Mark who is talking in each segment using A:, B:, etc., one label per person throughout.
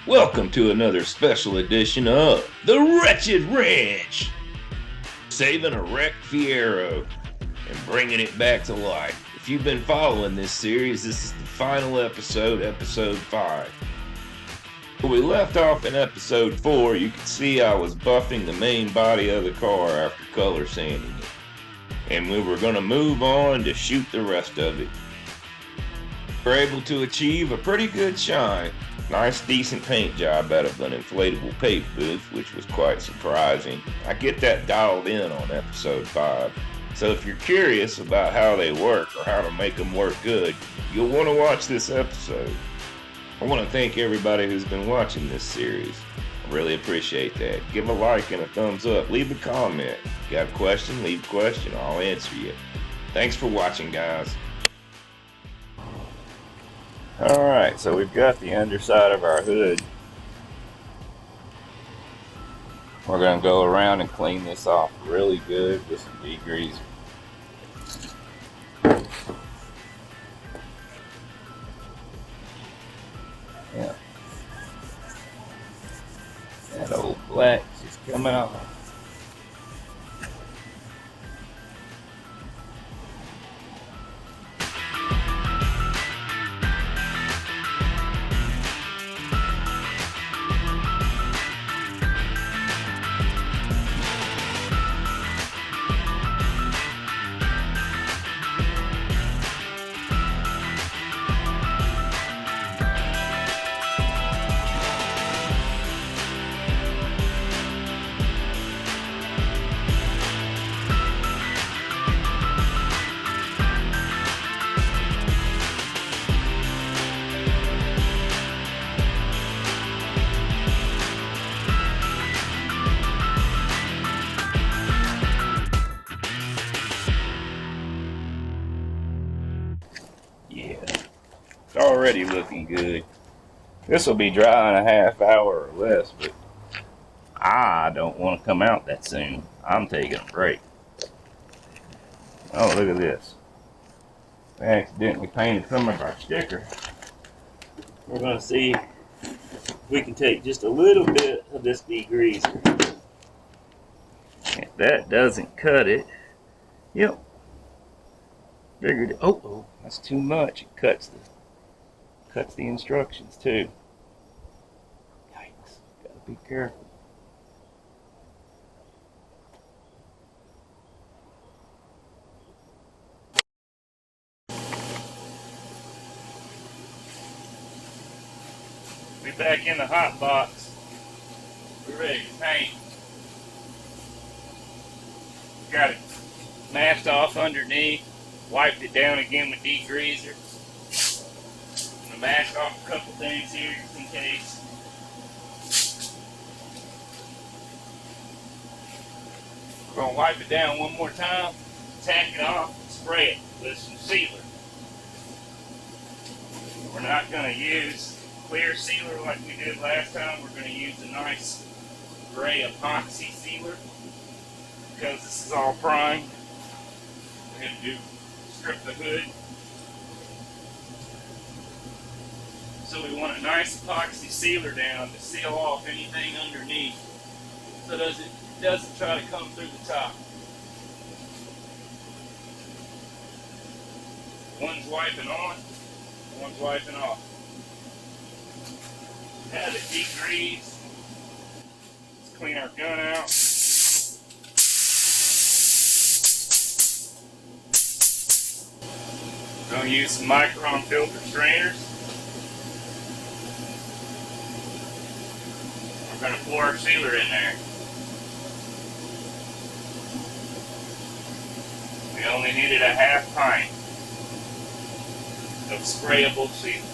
A: Welcome to another special edition of The Wretched Wrench, saving a wrecked Fiero and bringing it back to life. If you've been following this series, this is the final episode, episode 5. When we left off in episode 4, you can see I was buffing the main body of the car after color sanding it. And we were going to move on to shoot the rest of it. We were able to achieve a pretty good shine. Nice decent paint job out of an inflatable paint booth, which was quite surprising. I get that dialed in on episode 5. So if you're curious about how they work or how to make them work good, you'll want to watch this episode. I want to thank everybody who's been watching this series. I really appreciate that. Give a like and a thumbs up. Leave a comment. If you got a question, leave a question. I'll answer you. Thanks for watching, guys. Alright, so we've got the underside of our hood. We're going to go around and clean this off really good with some degreaser. Yeah. That old black is coming off. Yeah, it's already looking good. This will be dry in a half hour or less, but I don't want to come out that soon. I'm taking a break. Oh, look at this. We accidentally painted some of our sticker. We're going to see if we can take just a little bit of this degreaser. If that doesn't cut it, yep. Figured it. Oh, that's too much. It cuts the instructions too. Yikes! Gotta be careful. We back in the hot box. We're ready to paint. Got it masked off underneath. Wiped it down again with degreaser. I'm going to mask off a couple things here just in case. We're going to wipe it down one more time, tack it off, and spray it with some sealer. We're not going to use clear sealer like we did last time. We're going to use a nice gray epoxy sealer because this is all primed. We're going to strip the hood. So we want a nice epoxy sealer down to seal off anything underneath so it doesn't try to come through the top. One's wiping on, one's wiping off. Have it degreased. Let's clean our gun out. I'm going to use some micron filter strainers. We're going to pour our sealer in there. We only needed a half pint of sprayable sealer.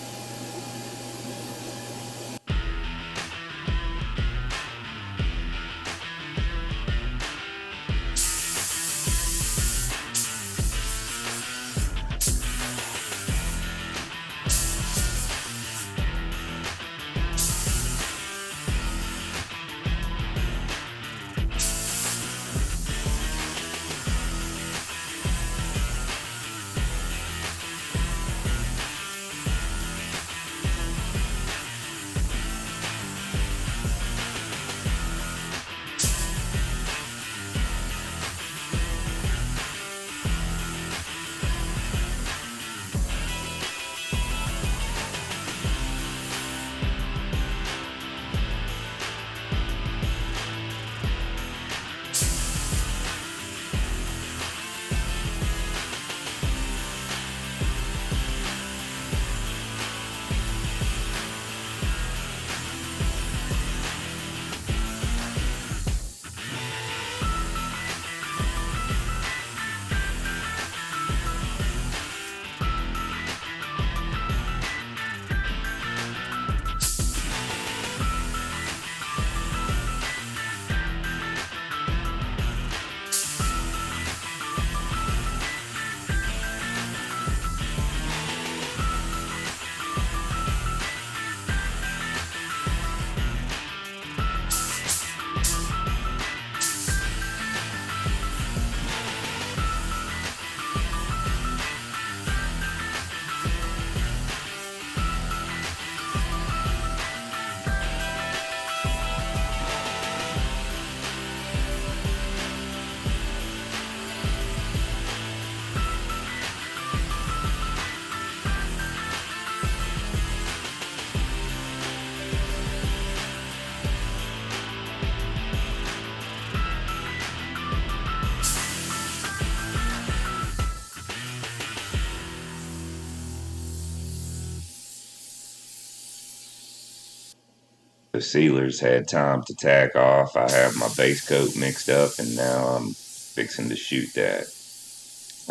A: The sealers had time to tack off. I have my base coat mixed up and now I'm fixing to shoot that.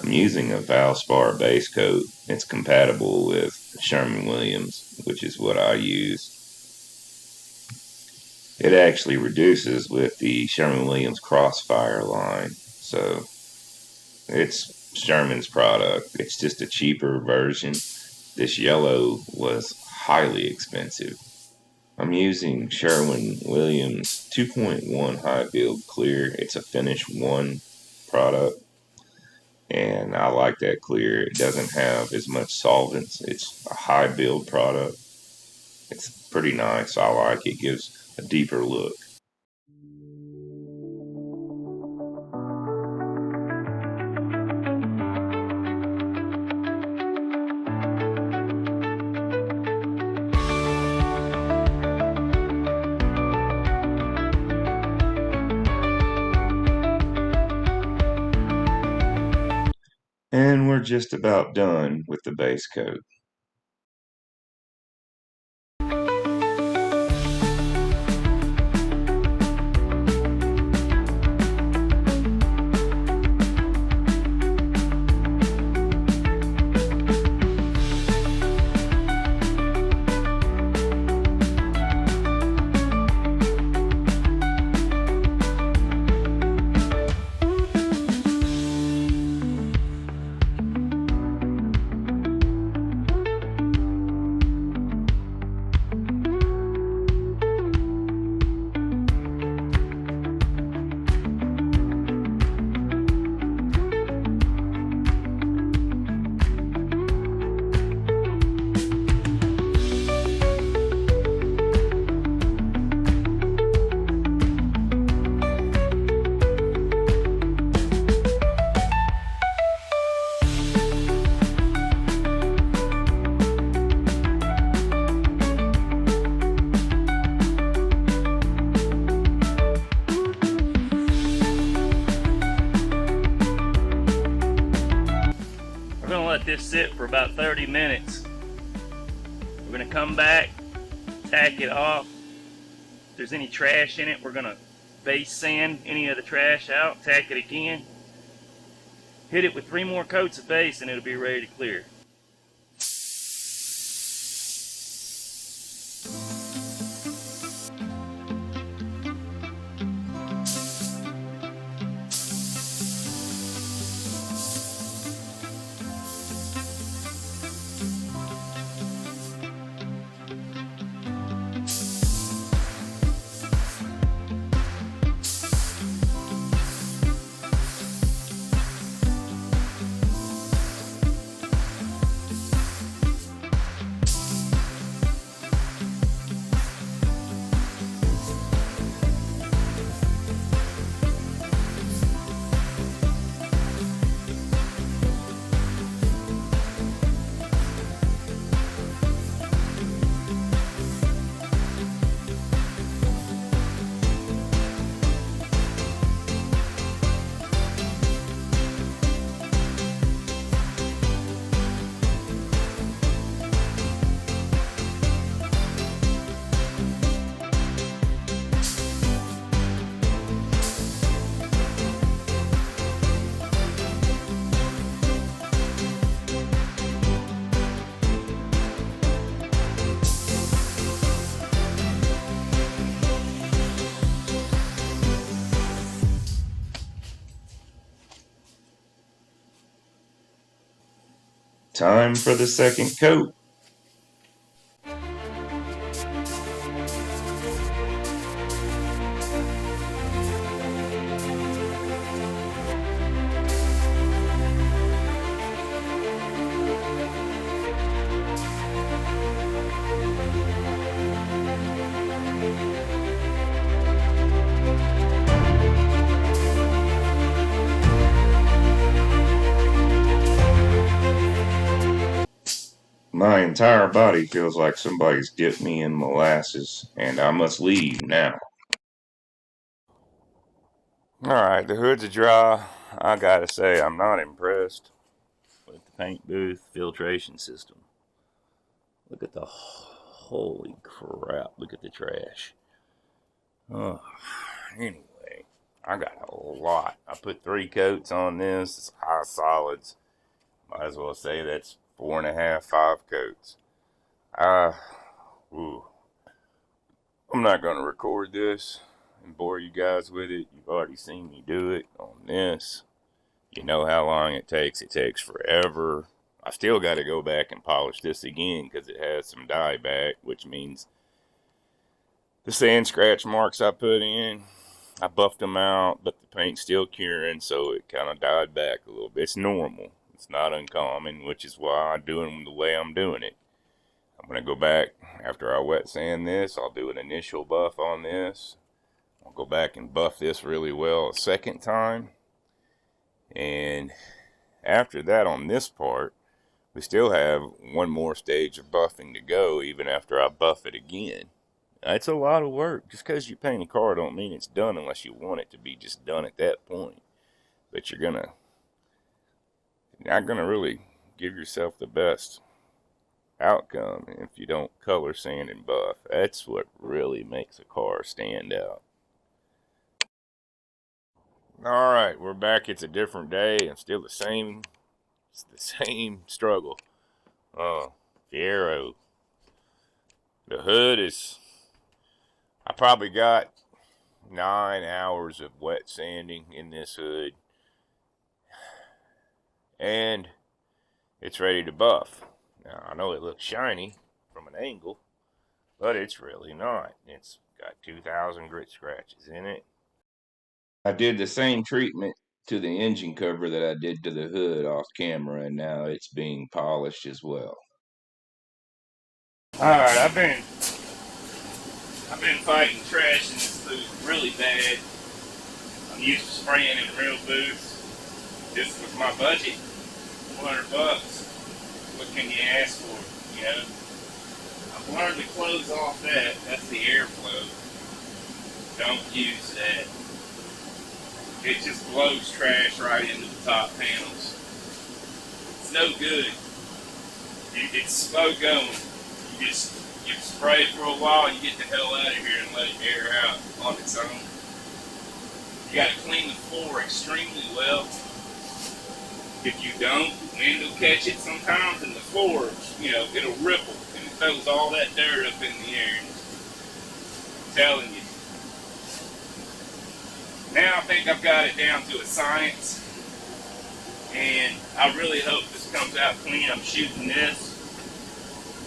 A: I'm using a Valspar base coat. It's compatible with Sherwin-Williams, which is what I use. It actually reduces with the Sherwin-Williams Crossfire line, so it's Sherman's product. It's just a cheaper version. This yellow was highly expensive. I'm using Sherwin-Williams 2.1 high build clear. It's a finish 1 product, and I like that clear. It doesn't have as much solvents. It's a high build product. It's pretty nice. I like it. It gives a deeper look. And we're just about done with the base coat.
B: We're gonna let this sit for about 30 minutes. We're gonna come back, tack it off. If there's any trash in it, we're gonna base sand any of the trash out, tack it again. Hit it with 3 more coats of base and it'll be ready to clear.
A: Time for the second coat. My entire body feels like somebody's dipped me in molasses, and I must leave now. Alright, the hoods are dry. I gotta say, I'm not impressed with the paint booth filtration system. Look at the Holy crap, look at the trash. Oh, anyway, I got a lot. I put 3 coats on this. It's high solids. Might as well say that's 4.5, 5 coats. Ooh. I'm not going to record this and bore you guys with it. You've already seen me do it on this. You know how long it takes. It takes forever. I still got to go back and polish this again because it has some dye back, which means the sand scratch marks I put in, I buffed them out, but the paint's still curing, so it kind of died back a little bit. It's normal. It's not uncommon, which is why I'm doing the way I'm doing it. I'm going to go back after I wet sand this. I'll do an initial buff on this. I'll go back and buff this really well a second time. And after that, on this part, we still have one more stage of buffing to go, even after I buff it again. It's a lot of work. Just because you paint a car don't mean it's done unless you want it to be just done at that point. But you're not gonna really give yourself the best outcome if you don't color sand and buff. That's what really makes a car stand out. Alright, we're back. It's a different day and still the same. It's the same struggle. Fiero. The hood is, I probably got 9 hours of wet sanding in this hood. And it's ready to buff. Now, I know it looks shiny from an angle, but it's really not. It's got 2,000 grit scratches in it. I did the same treatment to the engine cover that I did to the hood off camera, and now it's being polished as well. Alright, I've been fighting trash in this food really bad. I'm used to spraying in real booths. This was my budget, $200. What can you ask for, you know? I've learned to close off that. That's the airflow. Don't use that. It just blows trash right into the top panels. It's no good. It's slow going. You spray it for a while, you get the hell out of here and let it air out on its own. You gotta clean the floor extremely well. If you don't, the wind will catch it sometimes and the floor, you know, it'll ripple and it throws all that dirt up in the air. I'm telling you. Now I think I've got it down to a science, and I really hope this comes out clean. I'm shooting this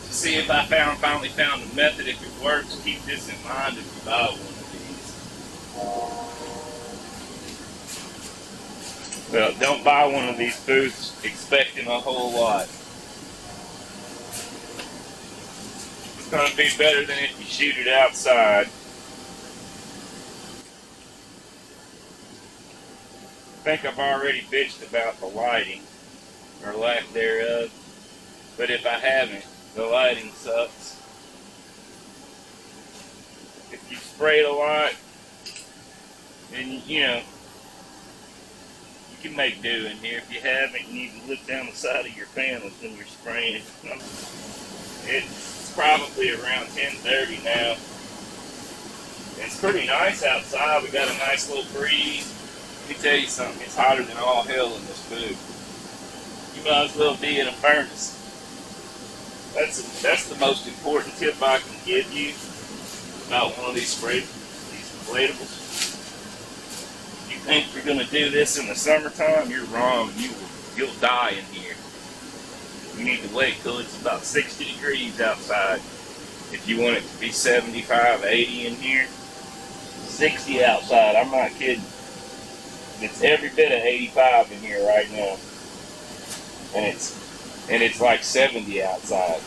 A: to see if I finally found a method. If it works, keep this in mind if you buy one of these. Well, don't buy one of these booths expecting a whole lot. It's going to be better than if you shoot it outside. I think I've already bitched about the lighting, or lack thereof, but if I haven't, the lighting sucks. If you sprayed a lot, then you know, you can make do in here. If you haven't, you need to look down the side of your panels when you're spraying. It's probably around 10:30 now. It's pretty nice outside. We got a nice little breeze. Let me tell you something, it's hotter than all hell in this food. You might as well be in a furnace. That's the most important tip I can give you about one of these inflatables. If you think you're going to do this in the summertime, you're wrong. You'll die in here. You need to wait till it's about 60 degrees outside. If you want it to be 75, 80 in here, 60 outside, I'm not kidding. It's every bit of 85 in here right now, and it's like 70 outside.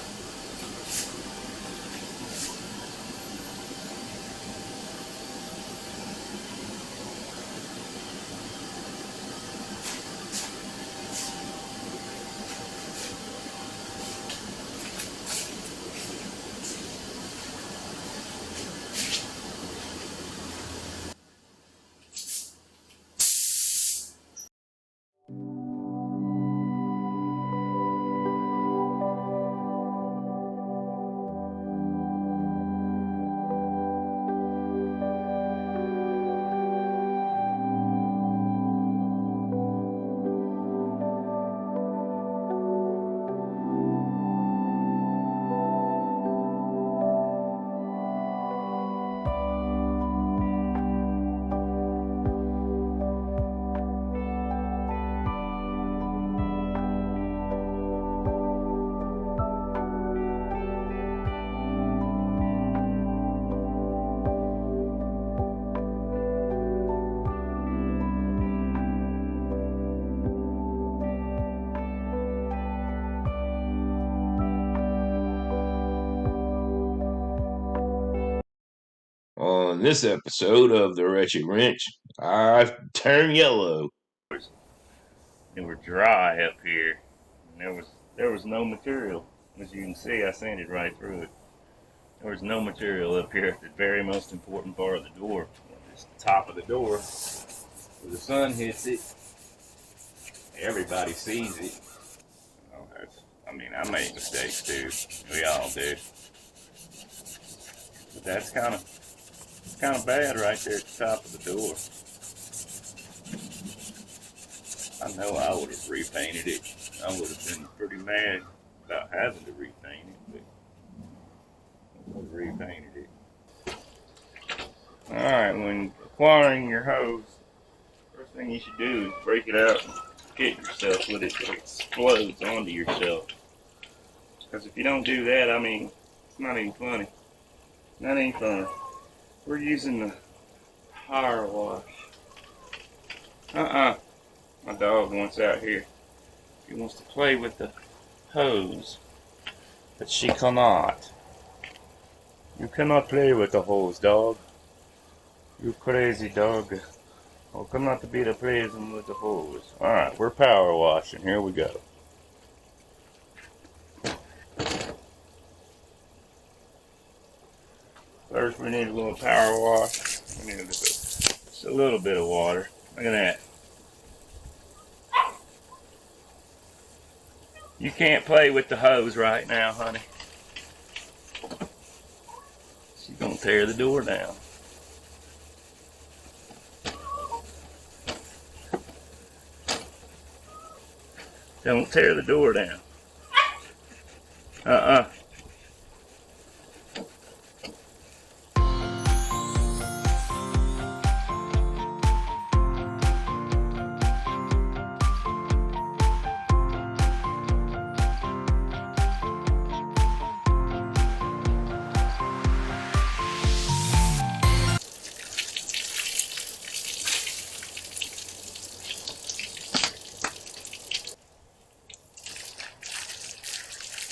A: On this episode of The Wretched Wrench, I turn yellow.
B: It were dry up here, and there was no material. As you can see, I sanded right through it. There was no material up here at the very most important part of the door. It's the top of the door. Where the sun hits it, everybody sees it. Oh, I made mistakes too. We all do. But that's kind of bad right there at the top of the door. I know I would have repainted it. I would have been pretty mad about having to repaint it, but I would have repainted it. Alright, when acquiring your hose, first thing you should do is break it out and hit yourself with it so it explodes onto yourself. Because if you don't do that, I mean, it's not even funny. Not any fun. We're using the power wash. My dog wants out here. She wants to play with the hose. But she cannot. You cannot play with the hose, dog. You crazy dog. Oh, come not to be the playing with the hose. Alright, we're power washing. Here we go. First, we need a little power wash. We need just a little bit of water. Look at that. You can't play with the hose right now, honey. She's gonna tear the door down. Don't tear the door down.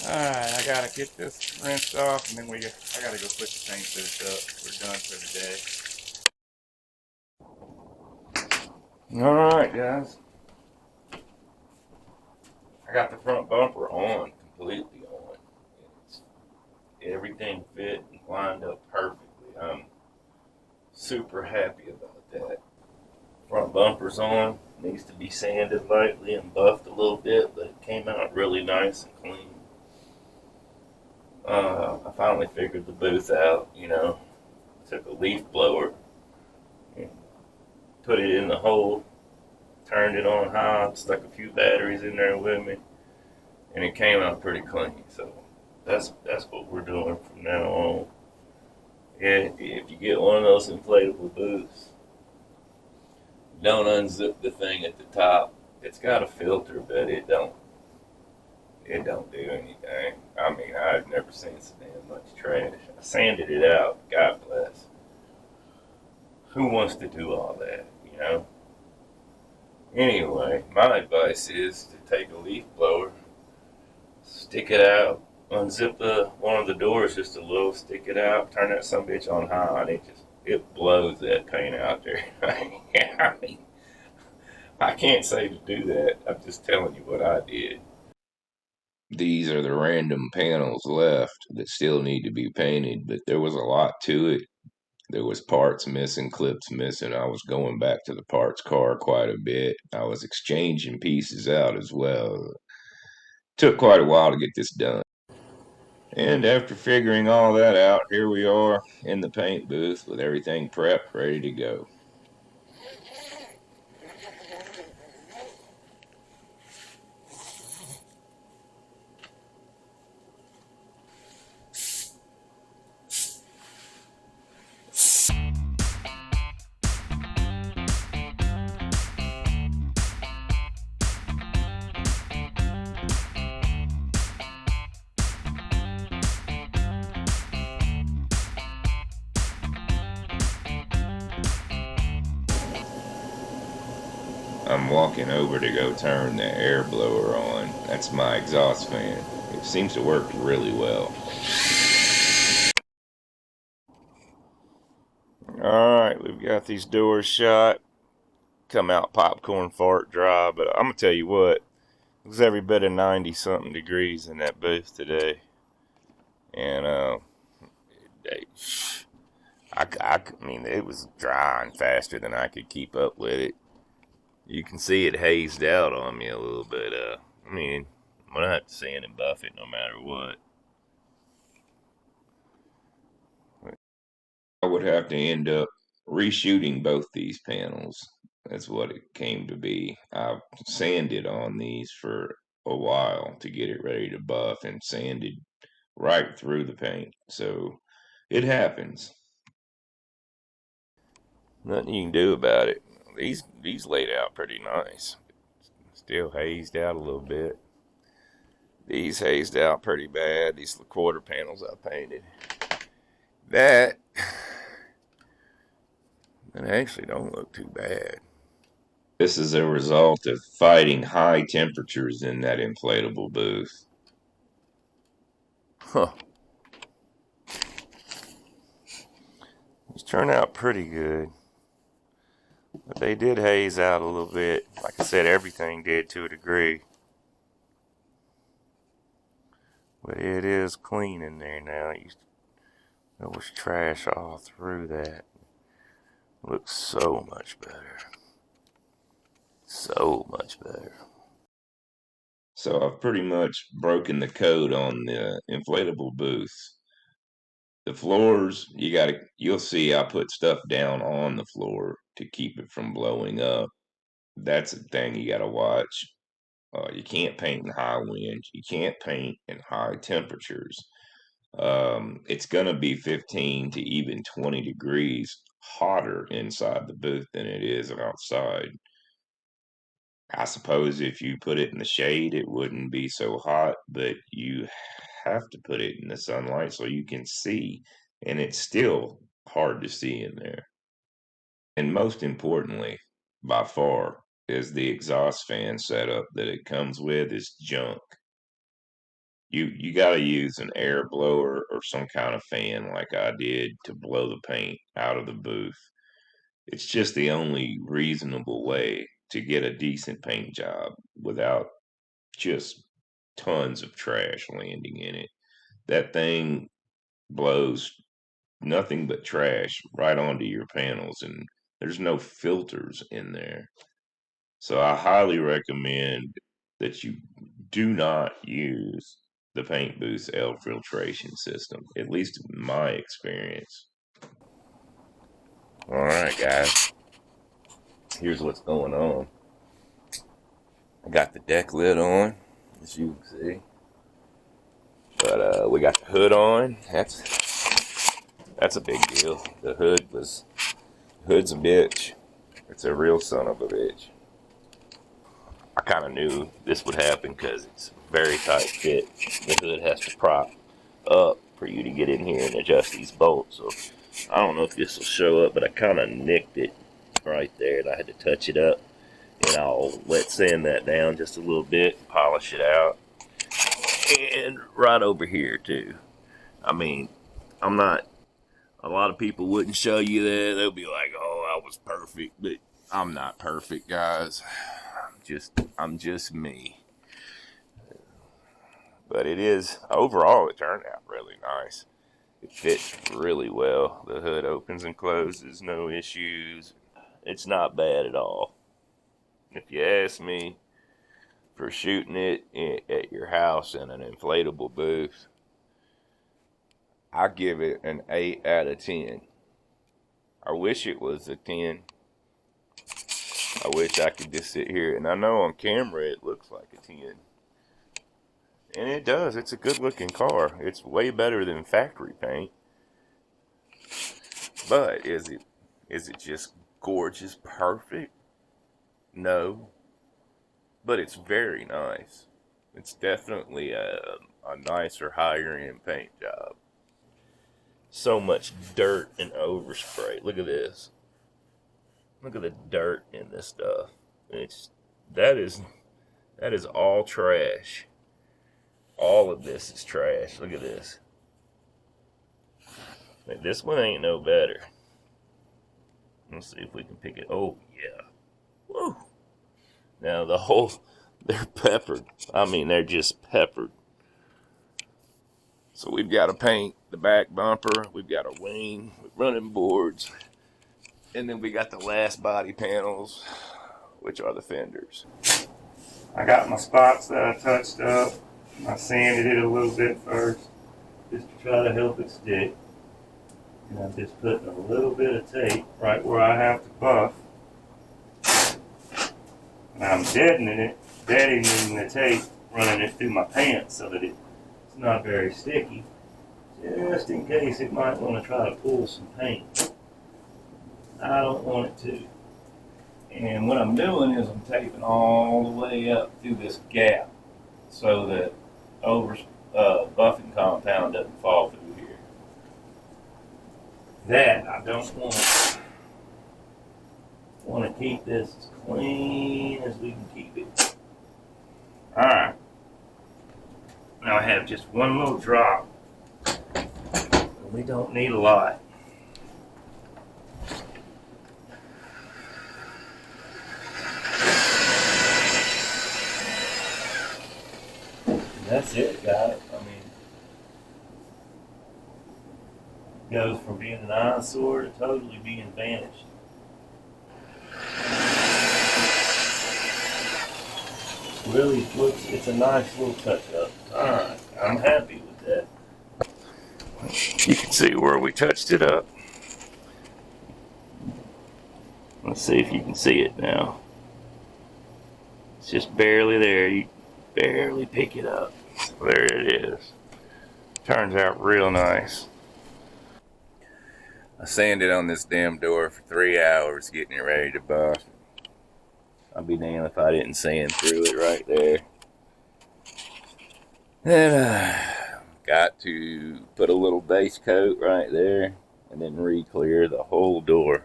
B: Alright, I gotta get this rinsed off, and then I gotta go put the paint booth up. We're done for the day. Alright, guys. I got the front bumper on, completely on. Everything fit and lined up perfectly. I'm super happy about that. Front bumper's on. Needs to be sanded lightly and buffed a little bit, but it came out really nice and clean. I finally figured the booth out, took a leaf blower, and put it in the hole, turned it on high, stuck a few batteries in there with me, and it came out pretty clean. So that's what we're doing from now on. Yeah, if you get one of those inflatable booths, don't unzip the thing at the top. It's got a filter, but it don't do anything. I mean, I've never seen so damn much trash. I sanded it out, God bless. Who wants to do all that, Anyway, my advice is to take a leaf blower, stick it out, unzip one of the doors just a little, stick it out, turn that sumbitch on high, and it blows that paint out there. I mean, I can't say to do that. I'm just telling you what I did.
A: These are the random panels left that still need to be painted, but there was a lot to it. There was parts missing, clips missing. I was going back to the parts car quite a bit. I was exchanging pieces out as well. Took quite a while to get this done. And after figuring all that out, here we are in the paint booth with everything prepped, ready to go. I'm walking over to go turn the air blower on. That's my exhaust fan. It seems to work really well. Alright, we've got these doors shut. Come out popcorn fart dry, but I'm gonna tell you what, it was every bit of 90 something degrees in that booth today. And I mean, it was drying faster than I could keep up with it. You can see it hazed out on me a little bit. I mean, I'm gonna have to sand and buff it no matter what. I would have to end up reshooting both these panels. That's what it came to be. I've sanded on these for a while to get it ready to buff and sanded right through the paint. So it happens. Nothing you can do about it. These laid out pretty nice. Still hazed out a little bit. These hazed out pretty bad. These quarter panels I painted. That actually don't look too bad. This is a result of fighting high temperatures in that inflatable booth. Huh. These turned out pretty good. But they did haze out a little bit. Like I said, everything did to a degree. But it is clean in there now. There was trash all through that. Looks so much better. So much better. So I've pretty much broken the code on the inflatable booths. The floors, you'll see I put stuff down on the floor to keep it from blowing up. That's a thing you gotta watch. You can't paint in high winds. You can't paint in high temperatures. It's gonna be 15 to even 20 degrees hotter inside the booth than it is outside. I suppose if you put it in the shade, it wouldn't be so hot, but you have to put it in the sunlight so you can see, and it's still hard to see in there. And most importantly, by far, is the exhaust fan setup that it comes with is junk. You got to use an air blower or some kind of fan like I did to blow the paint out of the booth. It's just the only reasonable way to get a decent paint job without just tons of trash landing in it. That thing blows nothing but trash right onto your panels, and there's no filters in there. So I highly recommend that you do not use the paint booth's air filtration system, at least in my experience. All right, guys. Here's what's going on. I got the deck lid on, as you can see. But we got the hood on. That's a big deal. The hood's a bitch. It's a real son of a bitch. I kind of knew this would happen because it's a very tight fit. The hood has to prop up for you to get in here and adjust these bolts. So I don't know if this will show up, but I kind of nicked it right there, and I had to touch it up. And I'll wet sand that down just a little bit and polish it out. And right over here too. I mean, a lot of people wouldn't show you that. They'll be like, oh, I was perfect. But I'm not perfect, guys. I'm just me. But overall, it turned out really nice. It fits really well. The hood opens and closes, no issues. It's not bad at all. If you ask me, for shooting it at your house in an inflatable booth, I give it an 8 out of 10. I wish it was a 10. I wish I could just sit here, and I know on camera it looks like a 10. And it does. It's a good looking car. It's way better than factory paint. But is it just gorgeous, perfect? No. But it's very nice. It's definitely a nicer, higher end paint job. So much dirt and overspray. Look at this. Look at the dirt in this stuff. That is all trash. All of this is trash. Look at this. This one ain't no better. Let's see if we can pick it. Oh, yeah. Woo! Now, the whole, they're peppered. I mean, they're just peppered. So we've got to paint the back bumper. We've got a wing with running boards. And then we got the last body panels, which are the fenders.
B: I got my spots that I touched up. I sanded it a little bit first, just to try to help it stick. And I'm just putting a little bit of tape right where I have to buff. And I'm deadening the tape, running it through my pants so that it's not very sticky, just in case it might want to try to pull some paint. I don't want it to. And what I'm doing is I'm taping all the way up through this gap so that buffing compound doesn't fall through here. That I don't want. Want to keep this as clean as we can keep it. Alright. Now I have just one little drop. We don't need a lot. That's it, guys. I mean, it goes from being an eyesore to totally being vanished. Really looks, it's a nice little touch-up. Alright, I'm happy with that.
A: You can see where we touched it up. Let's see if you can see it now. It's just barely there. You barely pick it up. There it is. Turns out real nice. I sanded on this damn door for 3 hours getting it ready to buff. I'll be damned if I didn't sand through it right there. And got to put a little base coat right there and then re-clear the whole door.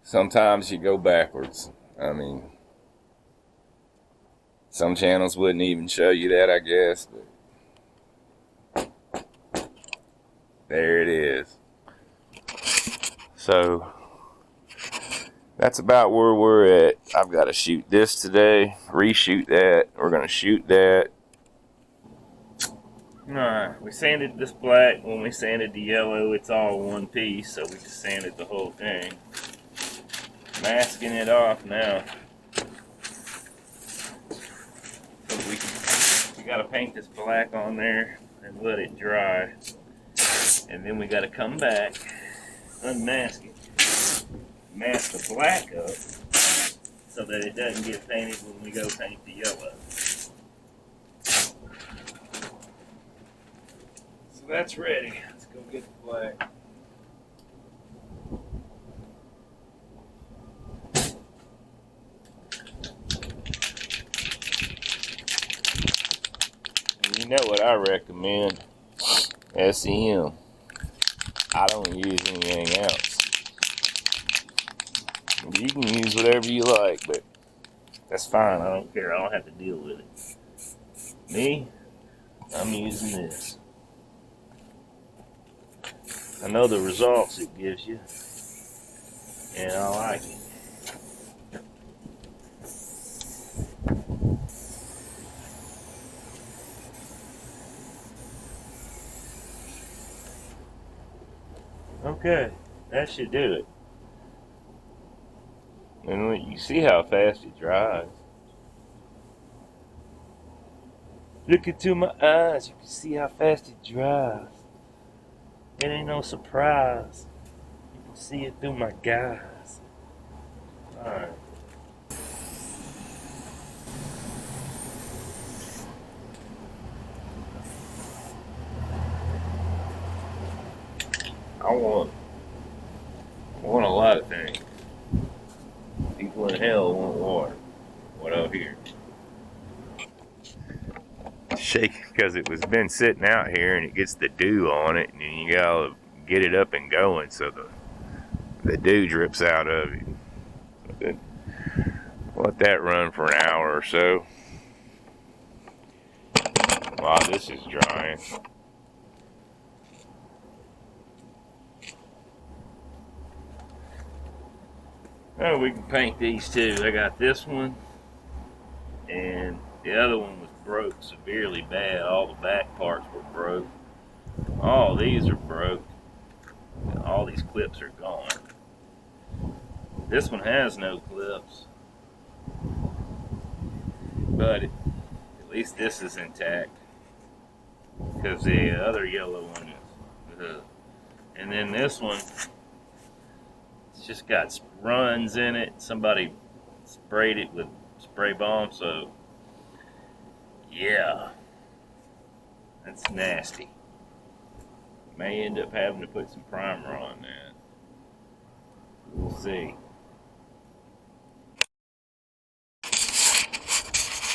A: Sometimes you go backwards. I mean, some channels wouldn't even show you that, I guess. But there it is. So that's about where we're at. I've got to shoot this today, reshoot that. We're going to shoot that.
B: Alright, we sanded this black. When we sanded the yellow, it's all one piece, so we just sanded the whole thing. Masking it off now. So we gotta paint this black on there and let it dry. And then we gotta come back, unmask it, mask the black up so that it doesn't get painted when we go paint the yellow. So that's ready. Let's go get the black.
A: You know what I recommend? SEM. I don't use anything else. You can use whatever you like, but that's fine. I don't care. I don't have to deal with it. Me, I'm using this. I know the results it gives you, and I like it. Okay, that should do it. And you see how fast it dries. Look into my eyes, you can see how fast it dries. It ain't no surprise. You can see it through my guys. Alright. I want a lot of things. People in hell want water. What out here? Shake because it was been sitting out here and it gets the dew on it, and then you gotta get it up and going so the dew drips out of it. So then let that run for an hour or so while this is drying.
B: Oh, we can paint these too. I got this one, and the other one was broke severely bad. All the back parts were broke. All these are broke. All these clips are gone. This one has no clips, but at least this is intact, because the other yellow one is. And then this one, it's just got runs in it. Somebody sprayed it with spray balm, so yeah, that's nasty. May end up having to put some primer on that. We'll see.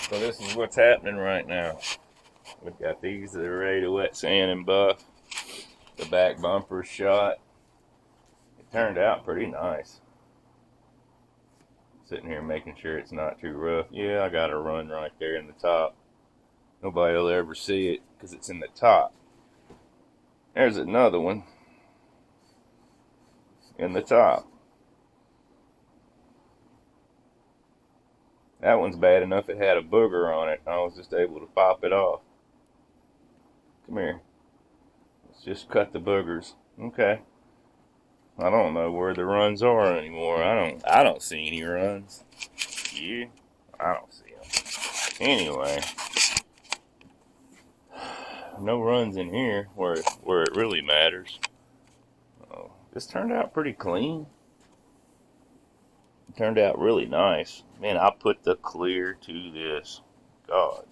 B: So this is what's happening right now. We've got these that are ready to wet sand and buff. The back bumper's shot. It turned out pretty nice. Sitting here making sure it's not too rough. Yeah, I got a run right there in the top. Nobody will ever see it because it's in the top. There's another one in the top. That one's bad enough it had a booger on it. I was just able to pop it off. Come here. Let's just cut the boogers. Okay. I don't know where the runs are anymore. I don't see any runs. You? I don't see them. Anyway. No runs in here where it really matters. Oh, this turned out pretty clean. It turned out really nice. Man, I put the clear to this. God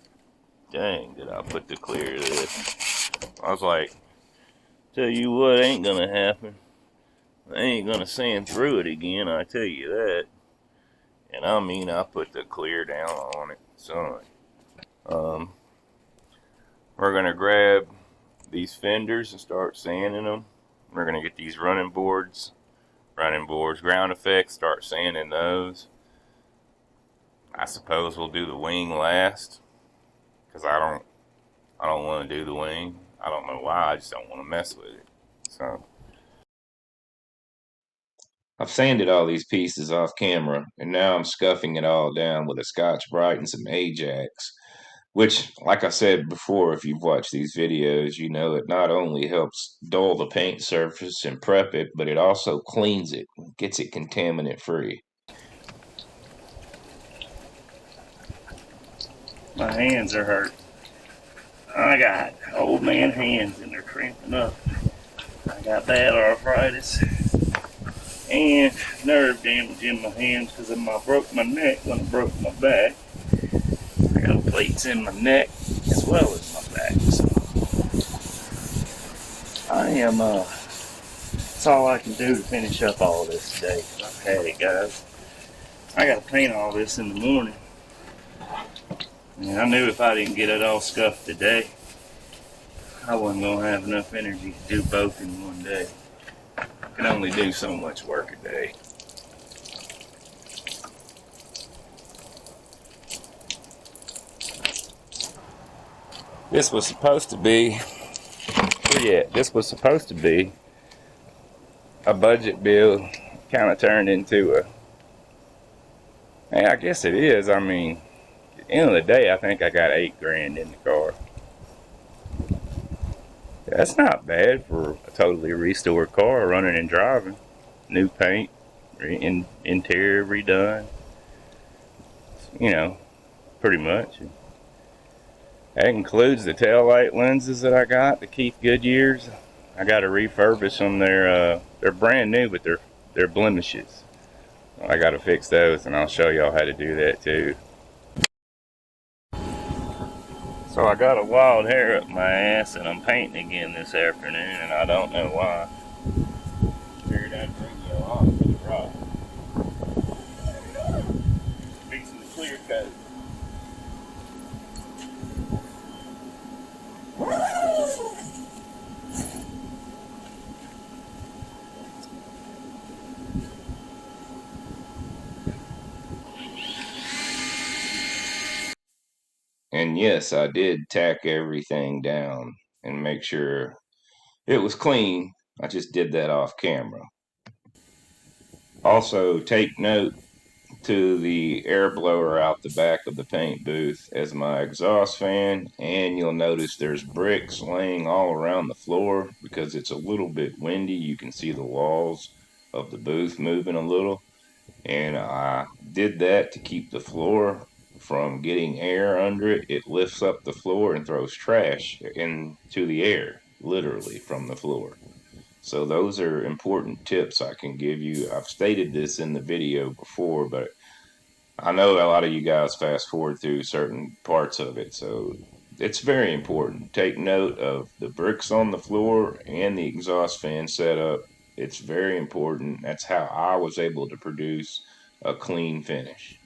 B: dang, did I put the clear to this. I was like, tell you what ain't gonna happen. I ain't gonna sand through it again, I tell you that. And I mean, I put the clear down on it, son. We're gonna grab these fenders and start sanding them. We're gonna get these running boards, ground effects, start sanding those. I suppose we'll do the wing last, because I don't want to do the wing. I don't know why, I just don't want to mess with it. So
A: I've sanded all these pieces off camera, and now I'm scuffing it all down with a Scotch-Brite and some Ajax, which, like I said before, if you've watched these videos, you know it not only helps dull the paint surface and prep it, but it also cleans it, gets it contaminant free.
B: my hands are hurt. I got old man hands and they're cramping up. I got bad arthritis and nerve damage in my hands because I broke my neck when I broke my back. I got plates in my neck as well as my back. So I am, that's all I can do to finish up all this today. I've had it, guys. I got to paint all this in the morning. And I knew if I didn't get it all scuffed today, I wasn't going to have enough energy to do both in one day. I can only do so much work a day. This was supposed to be, this was supposed to be a budget bill, kind of turned into a, I guess it is. I mean, at the end of the day, I think I got $8,000 in the car. That's not bad for a totally restored car running and driving. New paint, interior redone. You know, pretty much. That includes the taillight lenses that I got, the Kieth Goodyears. I got to refurbish them. They're brand new, but they're blemishes. I got to fix those, and I'll show y'all how to do that too. So I got a wild hair up my ass, and I'm painting again this afternoon, and I don't know why. Figured I'd bring y'all on for the ride. Fixing the clear coat.
A: And yes, I did tack everything down and make sure it was clean. I just did that off camera. Also, take note to the air blower out the back of the paint booth as my exhaust fan, and you'll notice there's bricks laying all around the floor because it's a little bit windy. You can see the walls of the booth moving a little, and I did that to keep the floor from getting air under it. It lifts up the floor and throws trash into the air, literally from the floor. So those are important tips I can give you. I've stated this in the video before, but I know a lot of you guys fast forward through certain parts of it. So it's very important. Take note of the bricks on the floor and the exhaust fan setup. It's very important. That's how I was able to produce a clean finish.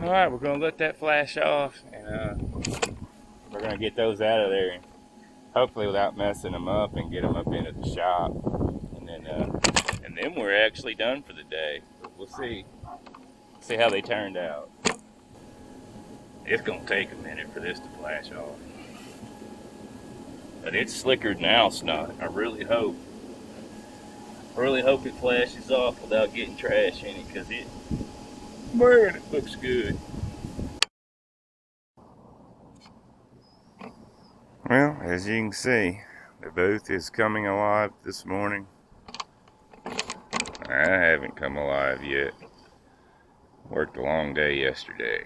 B: Alright, we're going to let that flash off, and we're going to get those out of there, hopefully without messing them up, and get them up into the shop. And then we're actually done for the day. We'll see how they turned out. It's going to take a minute for this to flash off. But it's slicker than owl snot. I really hope it flashes off without getting trash in it, because man, it looks good. Well, as you can see, the booth is coming alive this morning. I haven't come alive yet. Worked a long day yesterday.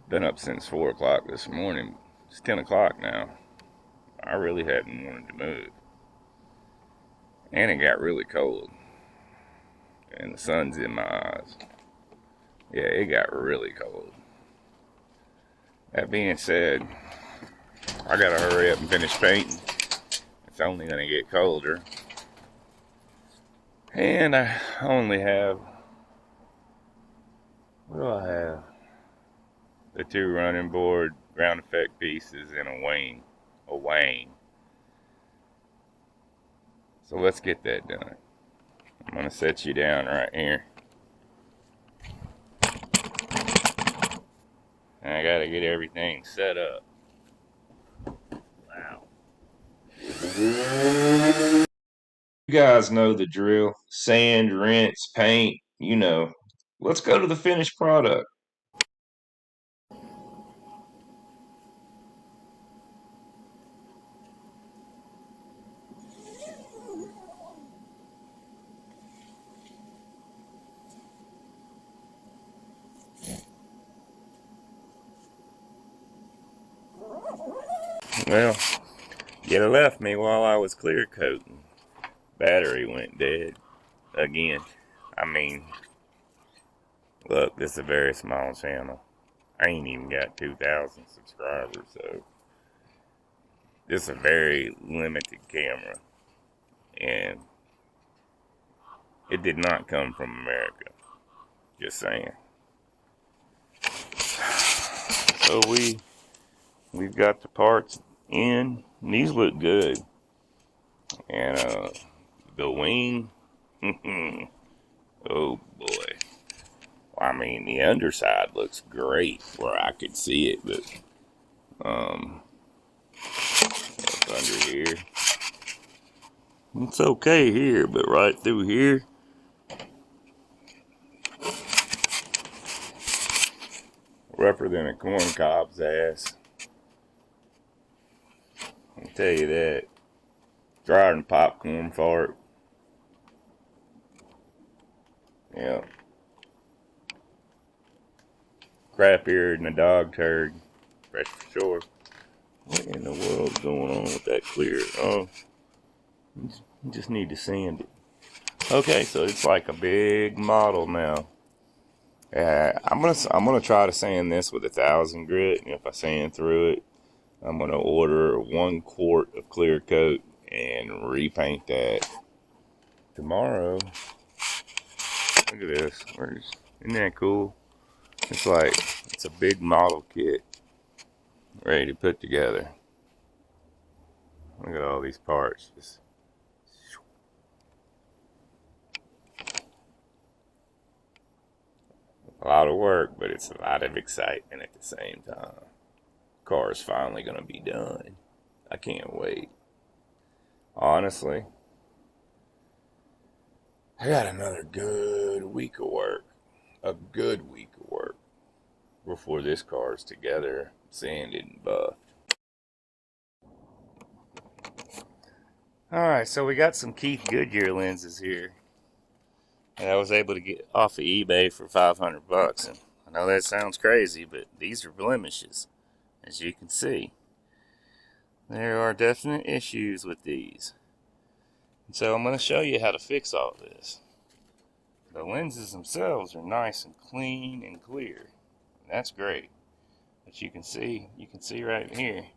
B: Been up since 4 o'clock this morning. It's 10 o'clock now. I really hadn't wanted to move. And it got really cold. And the sun's in my eyes. Yeah, it got really cold. That being said, I gotta hurry up and finish painting. It's only gonna get colder. And I only have, what do I have? The 2 running board ground effect pieces and a wane. So let's get that done. I'm gonna set you down right here. And I gotta get everything set up. Wow.
A: You guys know the drill. Sand, rinse, paint, you know. Let's go to the finished product.
B: Well, you left me while I was clear coating. Battery went dead again. I mean,
C: Look, this is a very small channel. I ain't even got 2,000 subscribers, so this is a very limited camera. And it did not come from America. Just saying. So we've got the parts in. And these look good. And the wing, oh boy. I mean, the underside looks great where I could see it, but it's under here. It's okay here, but right through here, rougher than a corn cob's ass. I'll tell you that. Drier than popcorn fart. Yeah. Crappier than a dog turd. That's for sure. What in the world's going on with that clear? Oh, you just need to sand it. Okay, so it's like a big model now. I'm gonna try to sand this with 1,000 grit, and if I sand through it, I'm gonna order 1 quart of clear coat and repaint that tomorrow. Look at this. Isn't that cool? It's a big model kit ready to put together. Look at all these parts. Just a lot of work, but it's a lot of excitement at the same time. Car's finally gonna be done. I can't wait. Honestly, I got another good week of work. A good week of work before this car's together, sanded and buffed. Alright, so we got some Kieth Goodyear lenses here that I was able to get off of eBay for 500 bucks. And I know that sounds crazy, but these are blemishes, as you can see. There are definite issues with these. And so I'm going to show you how to fix all this. The lenses themselves are nice and clean and clear. And that's great. But you can see right here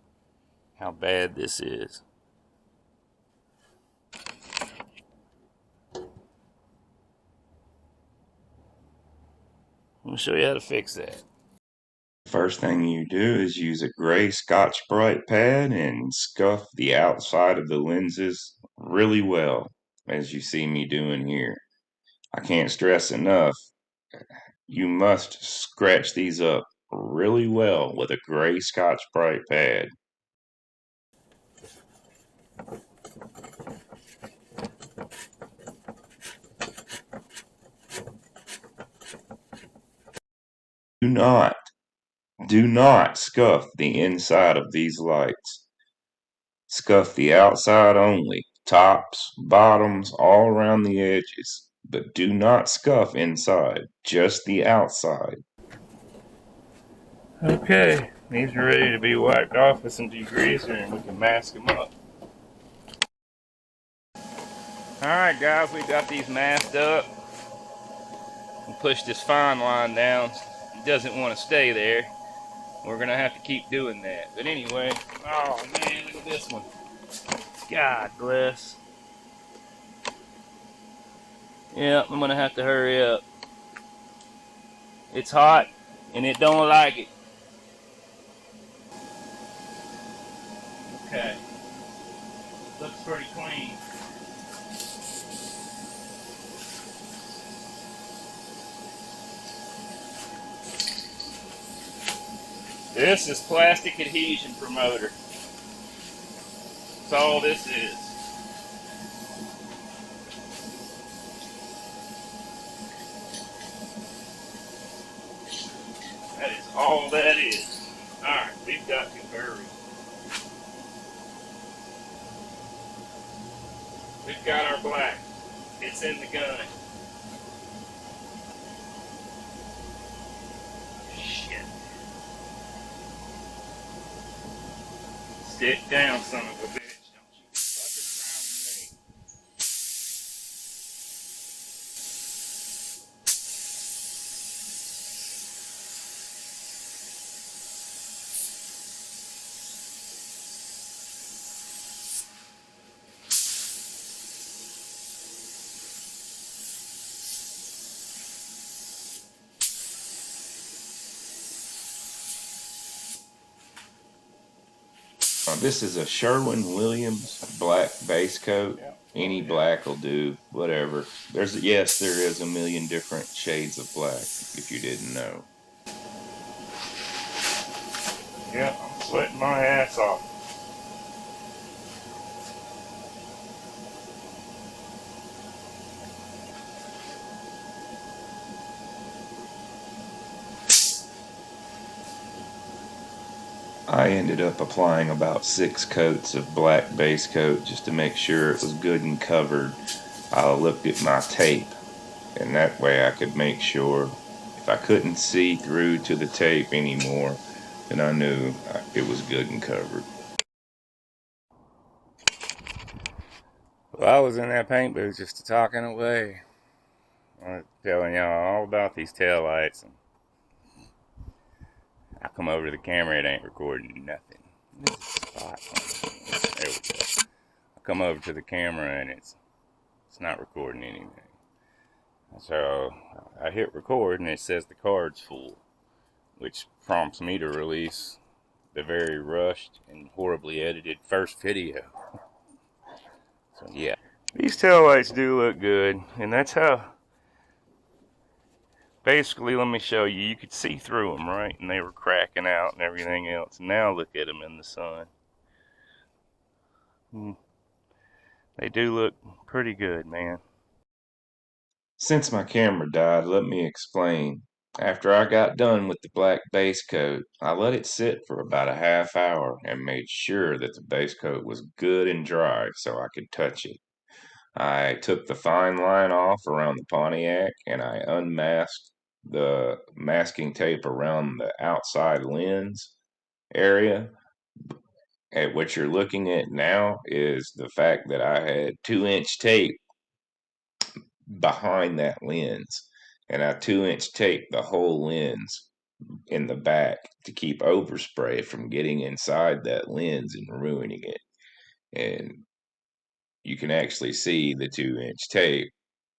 C: how bad this is. I'm going to show you how to fix that. First thing you do is use a gray Scotch-Brite pad and scuff the outside of the lenses really well, as you see me doing here. I can't stress enough, you must scratch these up really well with a gray Scotch-Brite pad. Do not scuff the inside of these lights. Scuff the outside only, tops, bottoms, all around the edges, but do not scuff inside, just the outside. Okay, these are ready to be wiped off with some degreaser and we can mask them up. Alright guys, we got these masked up. We'll push this fine line down. It doesn't want to stay there. We're gonna have to keep doing that. But anyway, oh man, look at this one. God bless. Yeah, I'm gonna have to hurry up. It's hot and it don't like it. Okay. Looks pretty clean. This is plastic adhesion promoter. That's all this is. That is all that is. Alright, we've got to hurry. We've got our black. It's in the gun. Shit. Sit down, son of a bitch. Don't you be fucking around with me.
A: This is a Sherwin-Williams black base coat. Any black will do, whatever. Yes, there is a million different shades of black, if you didn't know.
C: Yeah, I'm sweating my ass off.
A: I ended up applying about 6 coats of black base coat just to make sure it was good and covered. I looked at my tape, and that way I could make sure if I couldn't see through to the tape anymore, then I knew it was good and covered.
C: Well, I was in that paint booth just talking away. I'm telling y'all all about these taillights. I come over to the camera, it ain't recording nothing. There's a spot on it. There we go. I come over to the camera and it's not recording anything. So I hit record and it says the card's full, which prompts me to release the very rushed and horribly edited first video. So yeah, these taillights do look good, and that's how. Basically, let me show you. You could see through them, right? And they were cracking out and everything else. Now look at them in the sun. They do look pretty good, man.
A: Since my camera died, let me explain. After I got done with the black base coat, I let it sit for about a half hour and made sure that the base coat was good and dry so I could touch it. I took the fine line off around the Pontiac and I unmasked the masking tape around the outside lens area. And what you're looking at now is the fact that I had 2-inch tape behind that lens, and I 2-inch taped the whole lens in the back to keep overspray from getting inside that lens and ruining it. And you can actually see the 2-inch tape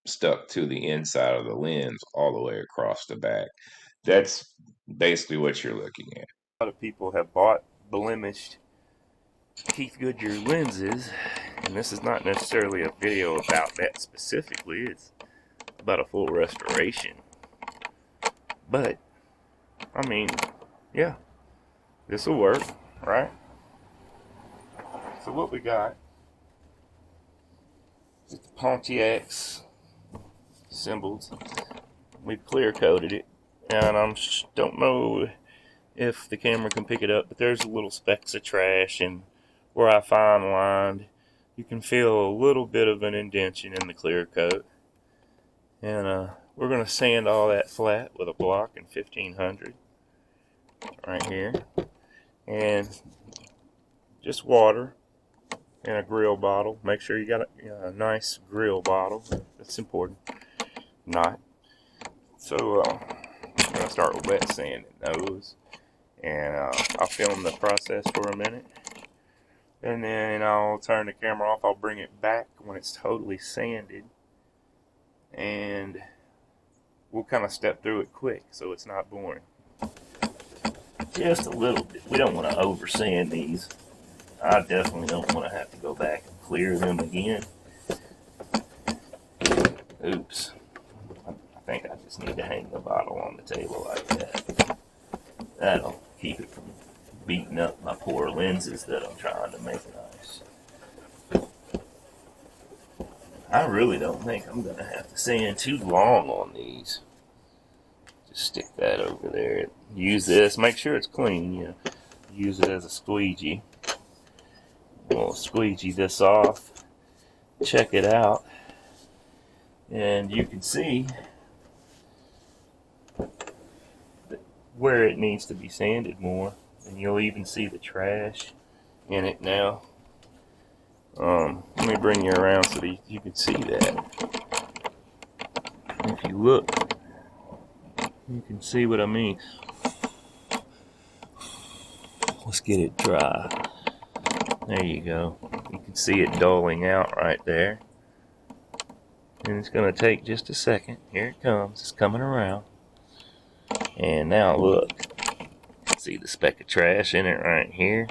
A: stuck to the inside of the lens all the way across the back. That's basically what you're looking at.
C: A lot of people have bought blemished Kieth Goodyear lenses, and this is not necessarily a video about that specifically. It's about a full restoration. But I mean, yeah, this will work, right? So what we got is the Pontiac's symbols. We've clear coated it, and I don't know if the camera can pick it up, but there's little specks of trash, and where I fine lined, you can feel a little bit of an indentation in the clear coat. And we're going to sand all that flat with a block in 1500 right here, and just water in a grill bottle. Make sure you got a nice grill bottle. That's important. Not. So I'm going to start with wet sanding those, and I'll film the process for a minute, and then I'll turn the camera off. I'll bring it back when it's totally sanded, and we'll kind of step through it quick so it's not boring. Just a little bit. We don't want to over sand these. I definitely don't want to have to go back and clear them again. Oops. I think I just need to hang the bottle on the table like that. That'll keep it from beating up my poor lenses that I'm trying to make nice. I really don't think I'm going to have to sand too long on these. Just stick that over there. Use this. Make sure it's clean. Use it as a squeegee. We'll squeegee this off. Check it out. And you can see where it needs to be sanded more. And you'll even see the trash in it now. Let me bring you around so that you can see that. If you look, you can see what I mean. Let's get it dry. There you go. You can see it dulling out right there. And it's going to take just a second. Here it comes. It's coming around. And now look. See the speck of trash in it right here.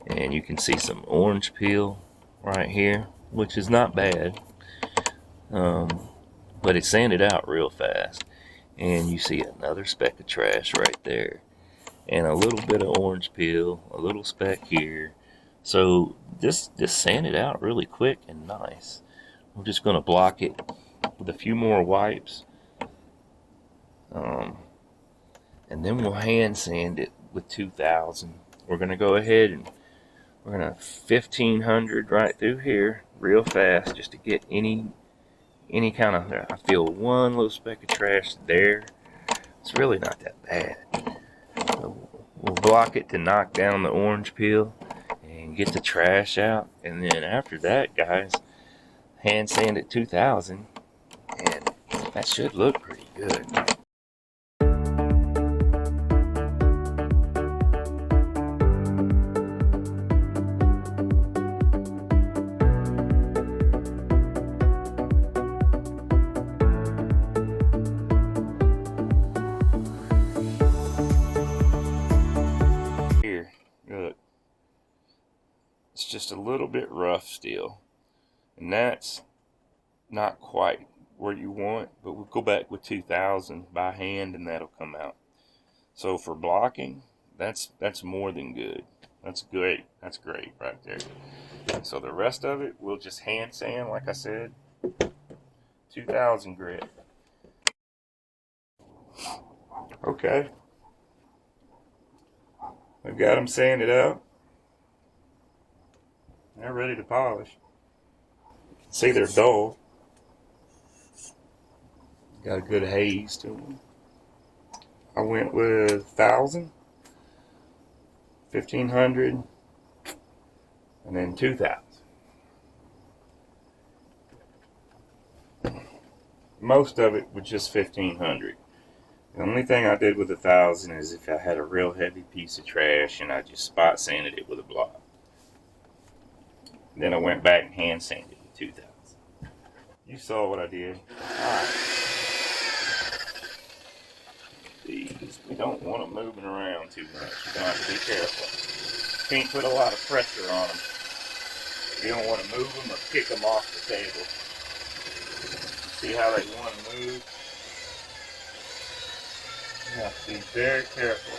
C: And you can see some orange peel right here, which is not bad, but it sanded out real fast. And you see another speck of trash right there, and a little bit of orange peel, a little speck here. So this sanded out really quick and nice. I'm just going to block it with a few more wipes, and then we'll hand sand it with 2000. We're going to go ahead and we're going to 1500 right through here real fast, just to get any kind of, I feel one little speck of trash there. It's really not that bad. So we'll block it to knock down the orange peel and get the trash out. And then after that, guys, hand sand at 2000, and that should look pretty good. Here, look. It's just a little bit rough still. And that's not quite where you want, but we'll go back with 2000 by hand and that'll come out. So for blocking, that's more than good. That's great. That's great right there. So the rest of it, we'll just hand sand, like I said, 2000 grit. Okay. I've got them sanded out. They're ready to polish. See, they're dull. Got a good haze to them. I went with 1000, 1500, and then 2000. Most of it was just 1500. The only thing I did with 1000 is if I had a real heavy piece of trash and I just spot sanded it with a block. Then I went back and hand sanded it with 2000. You saw what I did. Alright. These, we don't want them moving around too much. You're going to have to be careful. Can't put a lot of pressure on them. You don't want to move them or kick them off the table. See how they want to move? You have to be very careful.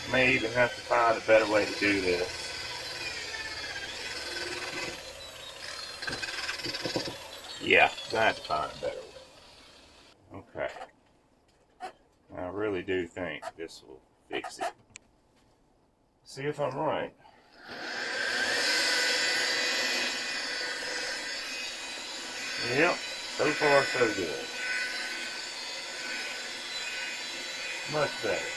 C: You may even have to find a better way to do this. Yeah, I have to find a better way. Okay. I really do think this will fix it. See if I'm right. Yep, so far so good. Much better.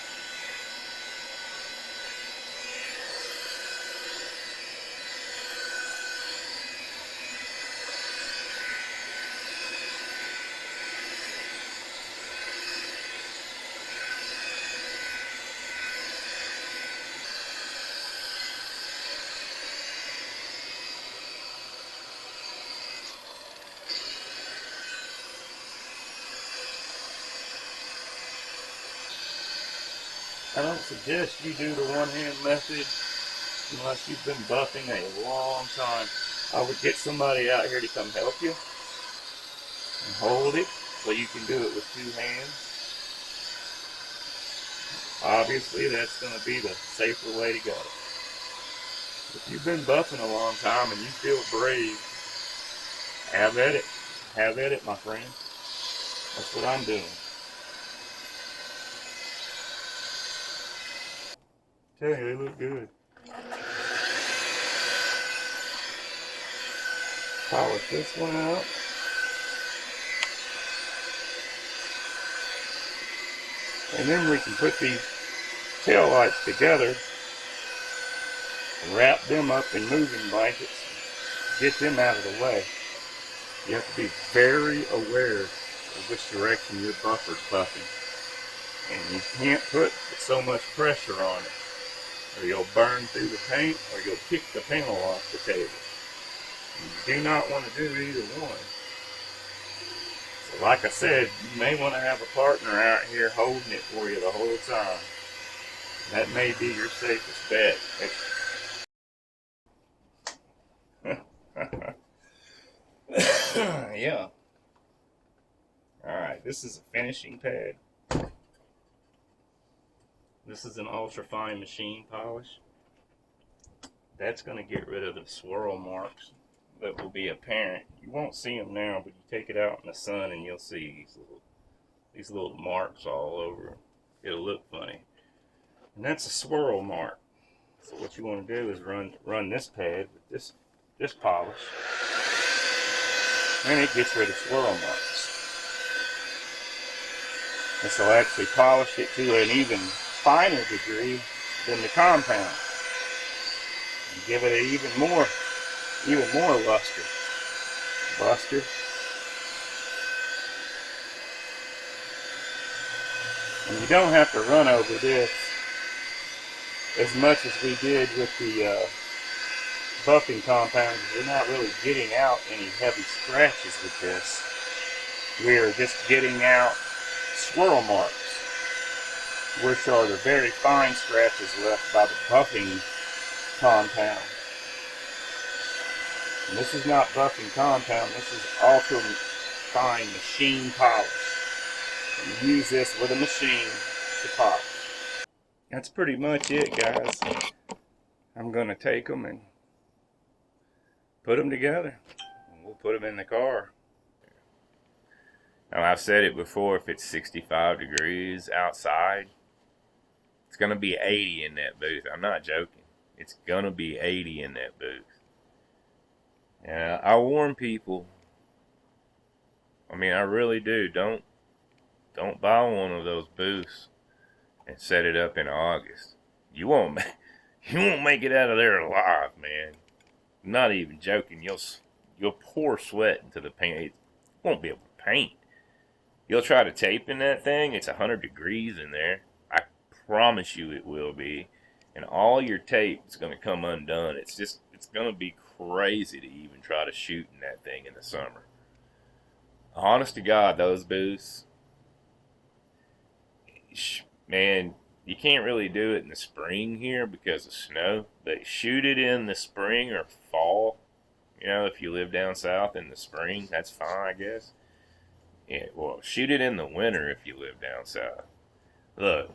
C: I don't suggest you do the one-hand method unless you've been buffing a long time. I would get somebody out here to come help you and hold it so you can do it with two hands. Obviously, that's going to be the safer way to go. If you've been buffing a long time and you feel brave, have at it. Have at it, my friend. That's what I'm doing. Tell you, they look good. Polish this one out. And then we can put these tail lights together, wrap them up in moving blankets, get them out of the way. You have to be very aware of which direction your buffer's buffing. And you can't put so much pressure on it, or you'll burn through the paint, or you'll kick the panel off the table. You do not want to do either one. So like I said, you may want to have a partner out here holding it for you the whole time. That may be your safest bet.
B: Yeah. Alright, this is a finishing pad. This is an ultra fine machine polish. That's going to get rid of the swirl marks that will be apparent. You won't see them now, but you take it out in the sun and you'll see these little marks all over. It'll look funny. And that's a swirl mark. So what you want to do is run this pad with this polish, and it gets rid of swirl marks. This will actually polish it to an even finer degree than the compound, and give it an even more luster. And you don't have to run over this as much as we did with the buffing compound. We're not really getting out any heavy scratches with this. We're just getting out swirl marks, which are the very fine scratches left by the buffing compound. And this is not buffing compound, this is ultra fine machine polish. And you use this with a machine to polish. That's pretty much it, guys. I'm going to take them and put them together. And we'll put them in the car. Now, I've said it before, if it's 65 degrees outside, it's going to be 80 in that booth. I'm not joking. It's going to be 80 in that booth. Yeah, I warn people. I mean, I really do. Don't buy one of those booths and set it up in August. You won't make it out of there alive, man. I'm not even joking. You'll pour sweat into the paint. It won't be able to paint. You'll try to tape in that thing. It's 100 degrees in there. I promise you it will be. And all your tape is going to come undone. It's going to be crazy to even try to shoot in that thing in the summer. Honest to God, those booths, man, you can't really do it in the spring here because of snow. But shoot it in the spring or fall. You know, if you live down south in the spring, that's fine, I guess. Yeah, well, shoot it in the winter if you live down south. Look,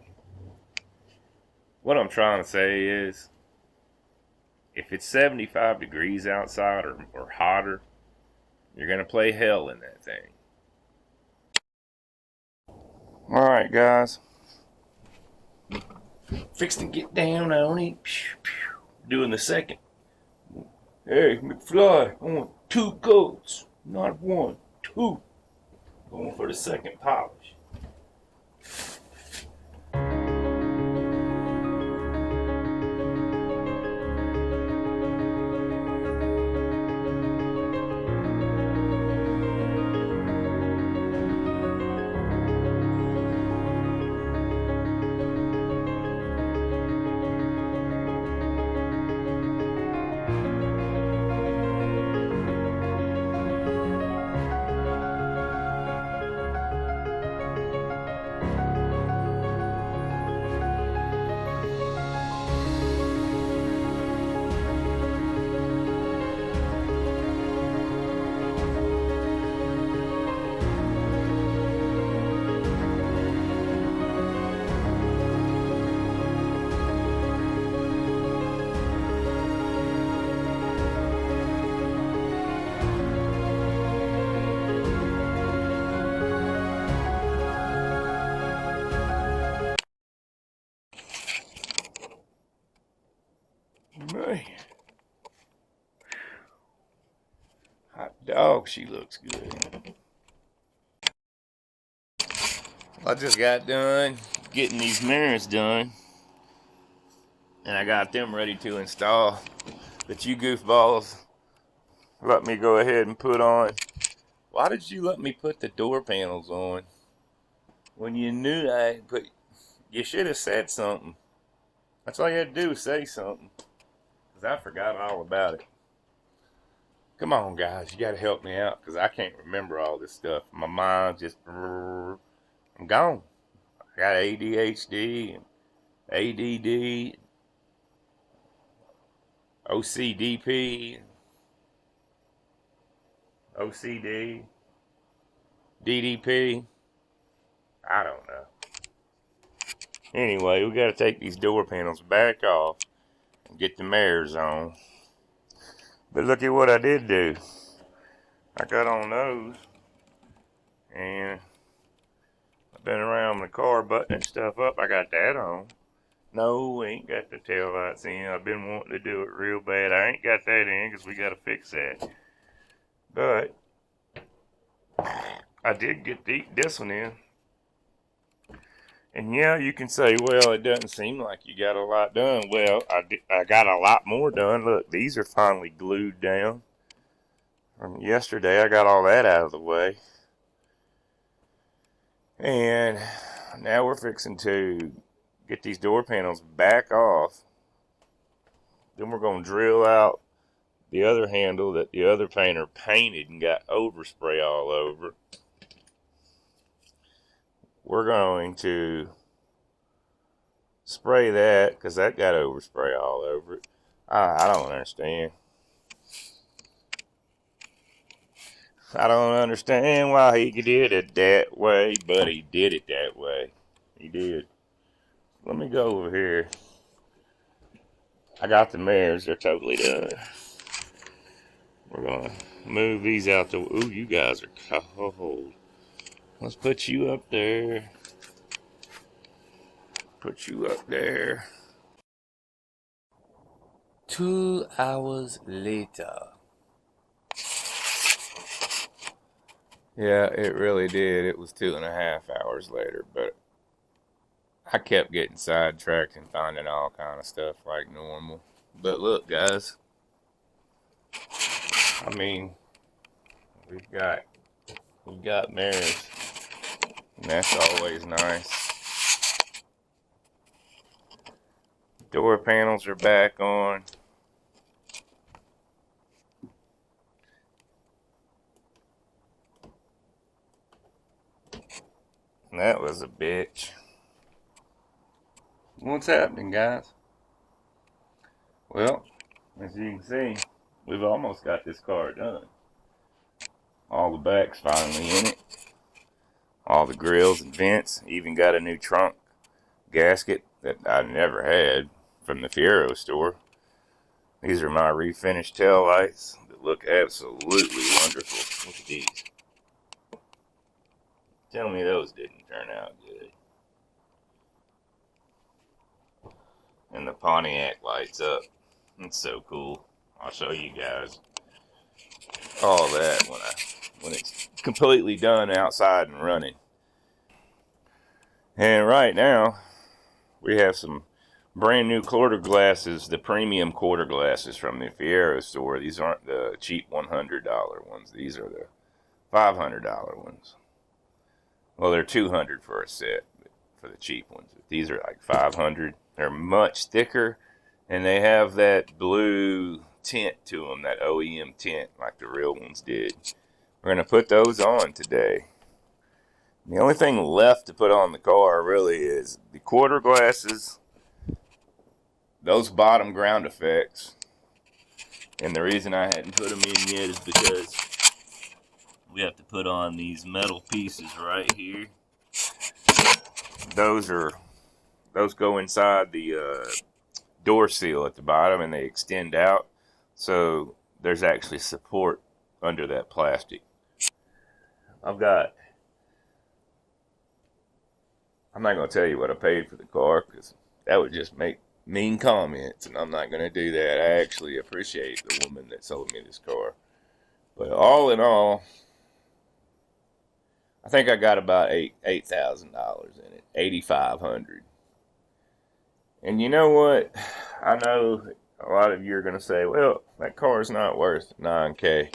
B: what I'm trying to say is, if it's 75 degrees outside or hotter, you're going to play hell in that thing. Alright, guys. Fix to get down on it. Doing the second. Hey, McFly, I want 2 coats. Not 1, 2. Going for the second polish. Man. Hot dog, she looks good. I just got done getting these mirrors done, and I got them ready to install. But you goofballs let me go ahead and put on. Why did you let me put the door panels on when you knew I put? You should have said something. That's all you had to do was say something. I forgot all about it. Come on, guys, you gotta help me out because I can't remember all this stuff. My mind just, I'm gone. I got ADHD and ADD, OCDP.
C: OCD, DDP. I don't know. Anyway, we got to take these door panels back off and get the mirrors on. But look at what I did do. I got on those, and I've been around the car buttoning stuff up. I got that on. No, we ain't got the tail lights in. I've been wanting to do it real bad. I ain't got that in because we got to fix that. But I did get this one in. And yeah, you can say, well, it doesn't seem like you got a lot done. Well, I got a lot more done. Look, these are finally glued down. From yesterday, I got all that out of the way. And now we're fixing to get these door panels back off. Then we're going to drill out the other handle that the other painter painted and got overspray all over. We're going to spray that because that got overspray all over it. I don't understand. I don't understand why he did it that way, but he did it that way. He did. Let me go over here. I got the mirrors. They're totally done. We're going to move these out the... Ooh, you guys are cold. Let's put you up there. Put you up there. 2 hours later. Yeah, it really did. It was 2.5 hours later, but I kept getting sidetracked and finding all kind of stuff like normal. But look, guys. I mean, we've got mirrors, and that's always nice. Door panels are back on. And that was a bitch. What's happening, guys? Well, as you can see, we've almost got this car done. All the back's finally in it. All the grills and vents. Even got a new trunk gasket that I never had from the Fiero store. These are my refinished tail lights that look absolutely wonderful. Look at these. Tell me those didn't turn out good. And the Pontiac lights up. It's so cool. I'll show you guys all that when it's completely done outside and running. And right now, we have some brand new quarter glasses, the premium quarter glasses from the Fiero store. These aren't the cheap $100 ones. These are the $500 ones. Well, they're $200 for a set for the cheap ones. These are like $500. They're much thicker, and they have that blue tint to them, that OEM tint, like the real ones did. We're going to put those on today. The only thing left to put on the car really is the quarter glasses, those bottom ground effects. And the reason I hadn't put them in yet is because we have to put on these metal pieces right here. Those go inside the door seal at the bottom, and they extend out. So there's actually support under that plastic. I'm not going to tell you what I paid for the car because that would just make mean comments, and I'm not going to do that. I actually appreciate the woman that sold me this car. But all in all, I think I got about $8,000 in it, $8,500. And you know what? I know a lot of you are going to say, well, that car is not worth $9,000.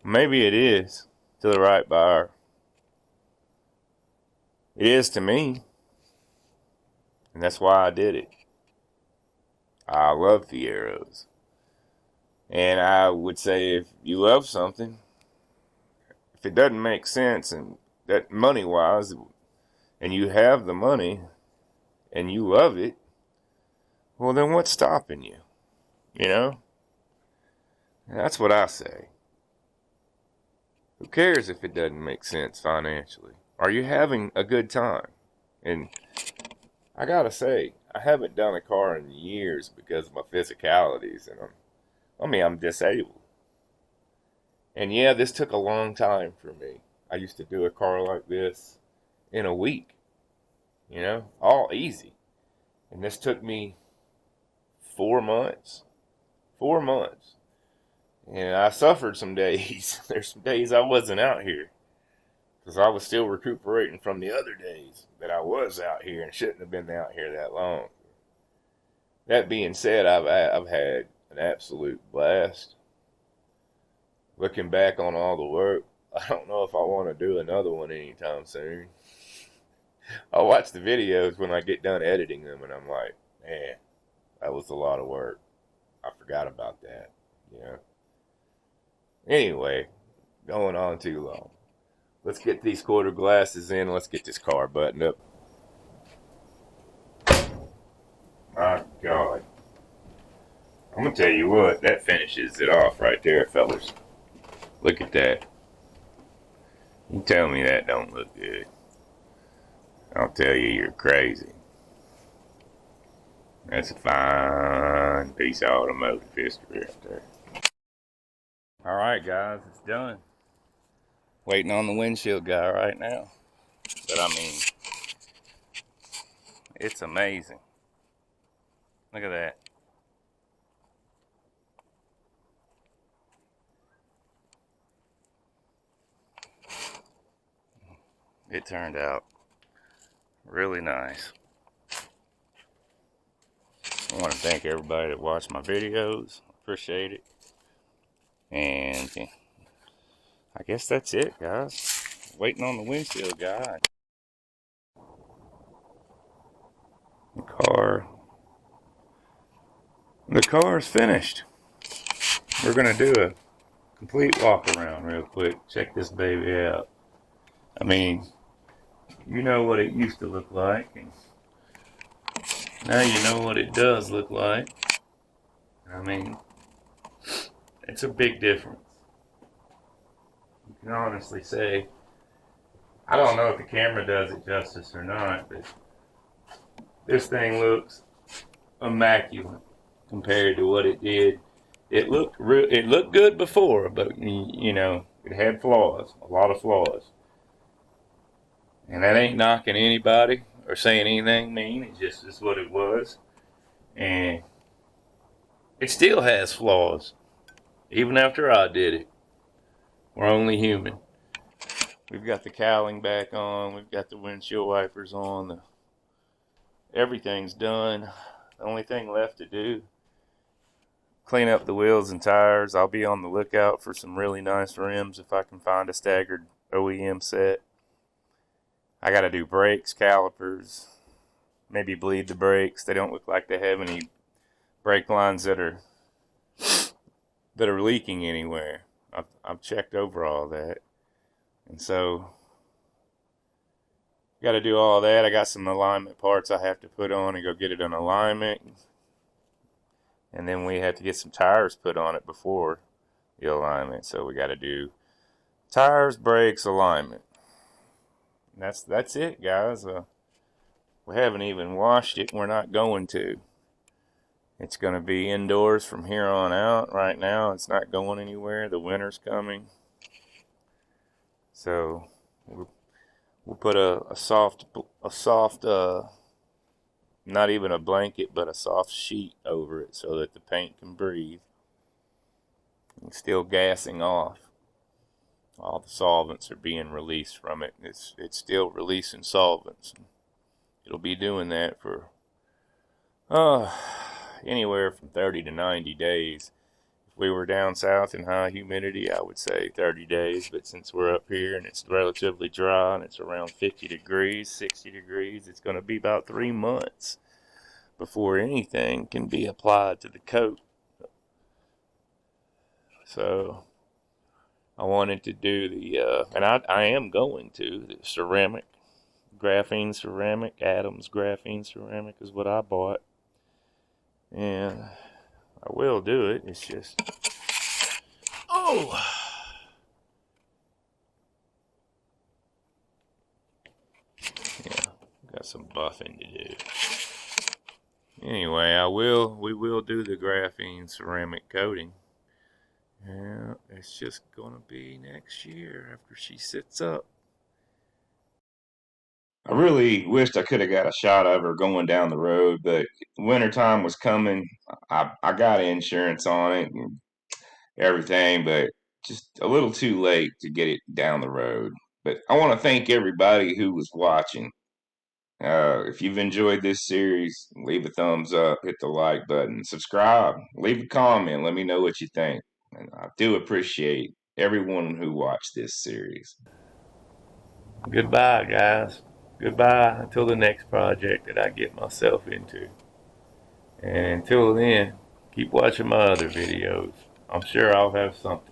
C: Maybe it is to the right buyer. It is to me. And that's why I did it. I love Fieros. And I would say if you love something, if it doesn't make sense and that money-wise, and you have the money and you love it, well then what's stopping you? You know? That's what I say. Who cares if it doesn't make sense financially? Are you having a good time? And I gotta say, I haven't done a car in years because of my physicalities, and I'm disabled. And yeah, this took a long time for me. I used to do a car like this in a week, all easy. And this took me 4 months. 4 months. And I suffered some days. There's some days I wasn't out here because I was still recuperating from the other days that I was out here and shouldn't have been out here that long. That being said, I've had an absolute blast. Looking back on all the work, I don't know if I want to do another one anytime soon. I'll watch the videos when I get done editing them, and I'm like, man, that was a lot of work. I forgot about that, Anyway, going on too long. Let's get these quarter glasses in. Let's get this car buttoned up. My God. I'm going to tell you what, that finishes it off right there, fellas. Look at that. You tell me that don't look good. I'll tell you you're crazy. That's a fine piece of automotive history right there. Alright guys, it's done. Waiting on the windshield guy right now. But I mean, it's amazing. Look at that. It turned out really nice. I want to thank everybody that watched my videos. Appreciate it. And I guess that's it, guys. Waiting on the windshield guy. The car is finished. We're gonna do a complete walk around real quick. Check this baby out. I mean, you know what it used to look like, and now you know what it does look like. I mean, it's a big difference. You can honestly say, I don't know if the camera does it justice or not, but this thing looks immaculate compared to what it did. It looked good before, but it had flaws, a lot of flaws. And that ain't knocking anybody or saying anything mean. It just is what it was. And it still has flaws, even after I did it. We're only human. We've got the cowling back on. We've got the windshield wipers on. Everything's done. The only thing left to do, clean up the wheels and tires. I'll be on the lookout for some really nice rims if I can find a staggered OEM set. I got to do brakes, calipers, maybe bleed the brakes. They don't look like they have any brake lines that are leaking anywhere. I've checked over all that. And so, got to do all that. I got some alignment parts I have to put on and go get it in alignment. And then we have to get some tires put on it before the alignment. So we got to do tires, brakes, alignment. That's it, guys. We haven't even washed it. We're not going to. It's going to be indoors from here on out. Right now, it's not going anywhere. The winter's coming. So we'll put a soft, not even a blanket, but a soft sheet over it so that the paint can breathe. It's still gassing off. All the solvents are being released from it. It's still releasing solvents. It'll be doing that for anywhere from 30 to 90 days. If we were down south in high humidity, I would say 30 days. But since we're up here and it's relatively dry and it's around 50 degrees, 60 degrees, it's going to be about 3 months before anything can be applied to the coat. So I wanted to do and I am going to, the ceramic, graphene ceramic, Adams graphene ceramic is what I bought. And I will do it. It's just Oh! Yeah, got some buffing to do. Anyway, we will do the graphene ceramic coating. Yeah, it's just gonna be next year after she sits up.
A: I really wished I could have got a shot of her going down the road, but wintertime was coming. I got insurance on it and everything, but just a little too late to get it down the road. But I want to thank everybody who was watching. If you've enjoyed this series, leave a thumbs up, hit the like button, subscribe, leave a comment, let me know what you think. And I do appreciate everyone who watched this series.
C: Goodbye, guys. Goodbye until the next project that I get myself into. And until then, keep watching my other videos. I'm sure I'll have something.